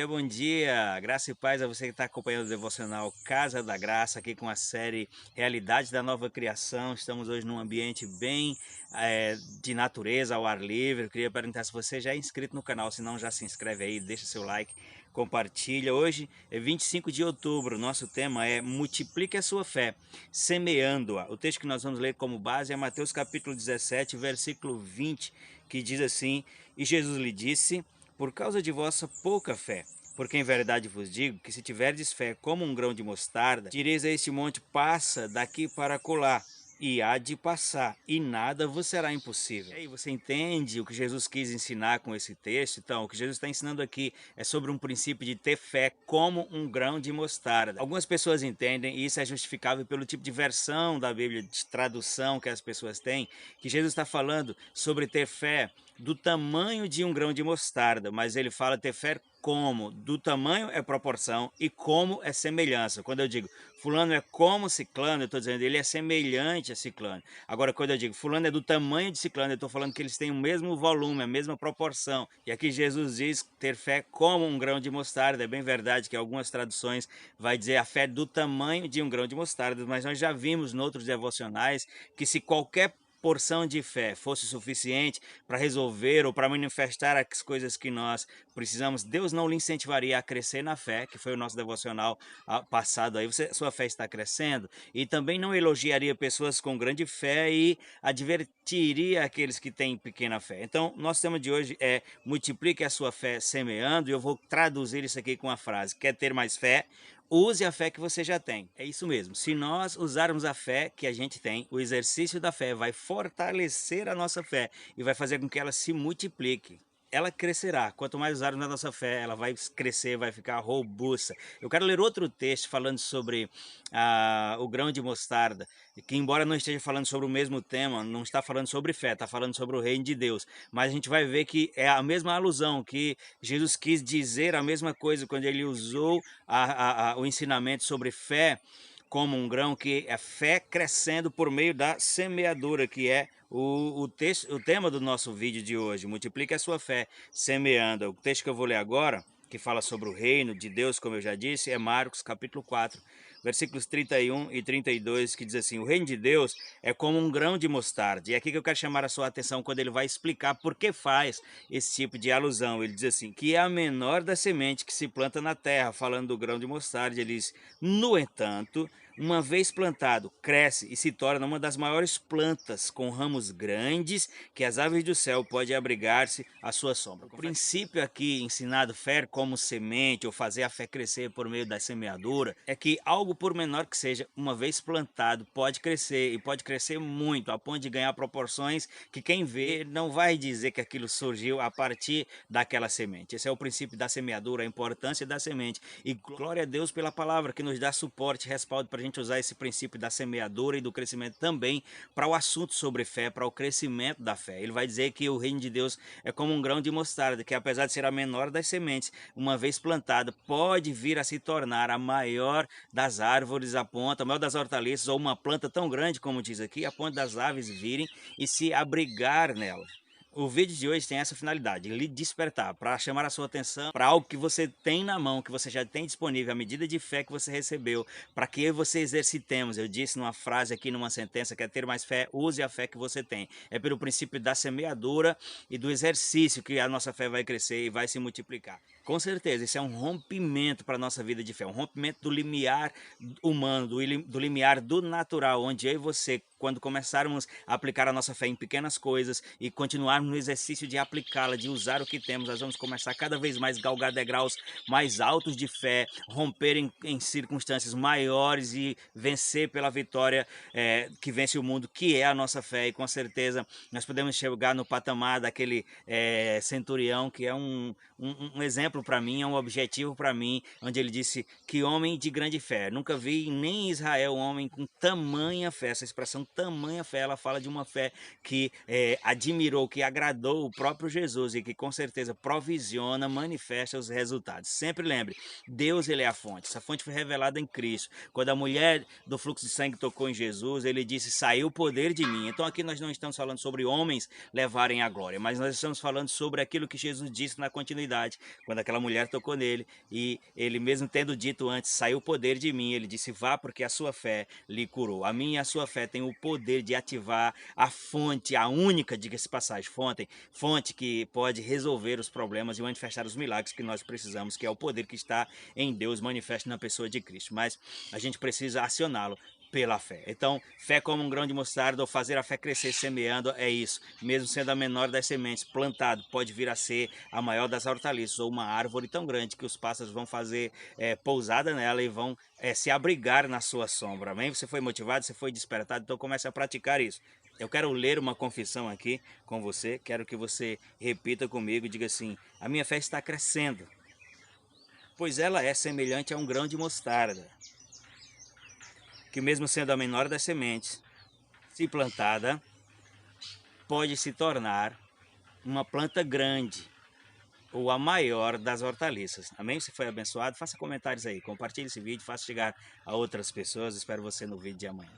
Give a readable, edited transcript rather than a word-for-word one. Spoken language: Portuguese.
Bom dia! Graça e paz a você que está acompanhando o devocional Casa da Graça, aqui com a série Realidade da Nova Criação. Estamos hoje num ambiente bem de natureza, ao ar livre. Eu queria perguntar se você já é inscrito no canal, se não já se inscreve aí, deixa seu like, compartilha. Hoje é 25 de outubro, nosso tema é Multiplique a sua fé, semeando-a. O texto que nós vamos ler como base é Mateus capítulo 17, versículo 20, que diz assim: E Jesus lhe disse: por causa de vossa pouca fé. Porque em verdade vos digo que se tiverdes fé como um grão de mostarda, direis a este monte: passa daqui para acolá, e há de passar, e nada vos será impossível. E aí, você entende o que Jesus quis ensinar com esse texto? Então, o que Jesus está ensinando aqui é sobre um princípio de ter fé como um grão de mostarda. Algumas pessoas entendem, e isso é justificável pelo tipo de versão da Bíblia, de tradução que as pessoas têm, que Jesus está falando sobre ter fé do tamanho de um grão de mostarda, mas ele fala ter fé como, do tamanho é proporção e como é semelhança. Quando eu digo fulano é como ciclano, eu estou dizendo ele é semelhante a ciclano. Agora, quando eu digo fulano é do tamanho de ciclano, eu estou falando que eles têm o mesmo volume, a mesma proporção. E aqui Jesus diz ter fé como um grão de mostarda. É bem verdade que algumas traduções vai dizer a fé do tamanho de um grão de mostarda, mas nós já vimos em outros devocionais que se qualquer porção de fé fosse suficiente para resolver ou para manifestar as coisas que nós precisamos, Deus não lhe incentivaria a crescer na fé, que foi o nosso devocional passado aí. Sua fé está crescendo, e também não elogiaria pessoas com grande fé e advertiria aqueles que têm pequena fé. Então, nosso tema de hoje é multiplique a sua fé semeando, e eu vou traduzir isso aqui com uma frase: quer ter mais fé? Use a fé que você já tem. É isso mesmo. Se nós usarmos a fé que a gente tem, o exercício da fé vai fortalecer a nossa fé e vai fazer com que ela se multiplique. Ela crescerá. Quanto mais usarmos a nossa fé, ela vai crescer, vai ficar robusta. Eu quero ler outro texto falando sobre o grão de mostarda, que embora não esteja falando sobre o mesmo tema, não está falando sobre fé, está falando sobre o reino de Deus. Mas a gente vai ver que é a mesma alusão, que Jesus quis dizer a mesma coisa quando ele usou o ensinamento sobre fé como um grão, que é fé crescendo por meio da semeadura, que é o tema do nosso vídeo de hoje. Multiplique a sua fé semeando. O texto que eu vou ler agora, que fala sobre o reino de Deus, como eu já disse, é Marcos capítulo 4, versículos 31 e 32, que diz assim: o reino de Deus é como um grão de mostarda. E é aqui que eu quero chamar a sua atenção quando ele vai explicar por que faz esse tipo de alusão. Ele diz assim, que é a menor da semente que se planta na terra, falando do grão de mostarda. Ele diz: no entanto, uma vez plantado, cresce e se torna uma das maiores plantas, com ramos grandes, que as aves do céu podem abrigar-se à sua sombra. O princípio aqui ensinado, fé como semente, ou fazer a fé crescer por meio da semeadura, é que algo, por menor que seja, uma vez plantado, pode crescer, e pode crescer muito, a ponto de ganhar proporções que quem vê não vai dizer que aquilo surgiu a partir daquela semente. Esse é o princípio da semeadura, a importância da semente. E glória a Deus pela palavra que nos dá suporte, respaldo para a gente usar esse princípio da semeadura e do crescimento também para o assunto sobre fé, para o crescimento da fé. Ele vai dizer que o reino de Deus é como um grão de mostarda, que apesar de ser a menor das sementes, uma vez plantada, pode vir a se tornar a maior das árvores, a maior das hortaliças, ou uma planta tão grande, como diz aqui, a ponto das aves virem e se abrigar nela. O vídeo de hoje tem essa finalidade, lhe despertar, para chamar a sua atenção para algo que você tem na mão, que você já tem disponível, a medida de fé que você recebeu, para que eu e você exercitemos. Eu disse numa frase aqui, numa sentença: quer ter mais fé? Use a fé que você tem. É pelo princípio da semeadura e do exercício que a nossa fé vai crescer e vai se multiplicar. Com certeza, isso é um rompimento para a nossa vida de fé, um rompimento do limiar humano, do limiar do natural, onde eu e você, quando começarmos a aplicar a nossa fé em pequenas coisas e continuarmos no exercício de aplicá-la, de usar o que temos, nós vamos começar cada vez mais a galgar degraus mais altos de fé, romper em circunstâncias maiores e vencer pela vitória que vence o mundo, que é a nossa fé. E com certeza nós podemos chegar no patamar daquele centurião, que é um exemplo exemplo para mim, é um objetivo para mim, onde ele disse que homem de grande fé. Nunca vi nem em Israel um homem com tamanha fé. Essa expressão tamanha fé, ela fala de uma fé que admirou, que agradou o próprio Jesus e que com certeza provisiona, manifesta os resultados. Sempre lembre, Deus ele é a fonte. Essa fonte foi revelada em Cristo. Quando a mulher do fluxo de sangue tocou em Jesus, ele disse, saiu o poder de mim. Então aqui nós não estamos falando sobre homens levarem a glória, mas nós estamos falando sobre aquilo que Jesus disse na continuidade, quando aquela mulher tocou nele e ele mesmo tendo dito antes, saiu o poder de mim, ele disse, vá porque a sua fé lhe curou. A minha e a sua fé tem o poder de ativar a fonte, a única, diga-se passagem, fonte que pode resolver os problemas e manifestar os milagres que nós precisamos, que é o poder que está em Deus manifesto na pessoa de Cristo. Mas a gente precisa acioná-lo pela fé. Então, fé como um grão de mostarda, ou fazer a fé crescer semeando, é isso. Mesmo sendo a menor das sementes, plantado, pode vir a ser a maior das hortaliças, ou uma árvore tão grande que os pássaros vão fazer pousada nela e vão se abrigar na sua sombra. Amém? Você foi motivado, você foi despertado, então comece a praticar isso. Eu quero ler uma confissão aqui com você, quero que você repita comigo e diga assim, a minha fé está crescendo, pois ela é semelhante a um grão de mostarda, que mesmo sendo a menor das sementes, se plantada, pode se tornar uma planta grande ou a maior das hortaliças. Amém? Se foi abençoado, faça comentários aí, compartilhe esse vídeo, faça chegar a outras pessoas. Espero você no vídeo de amanhã.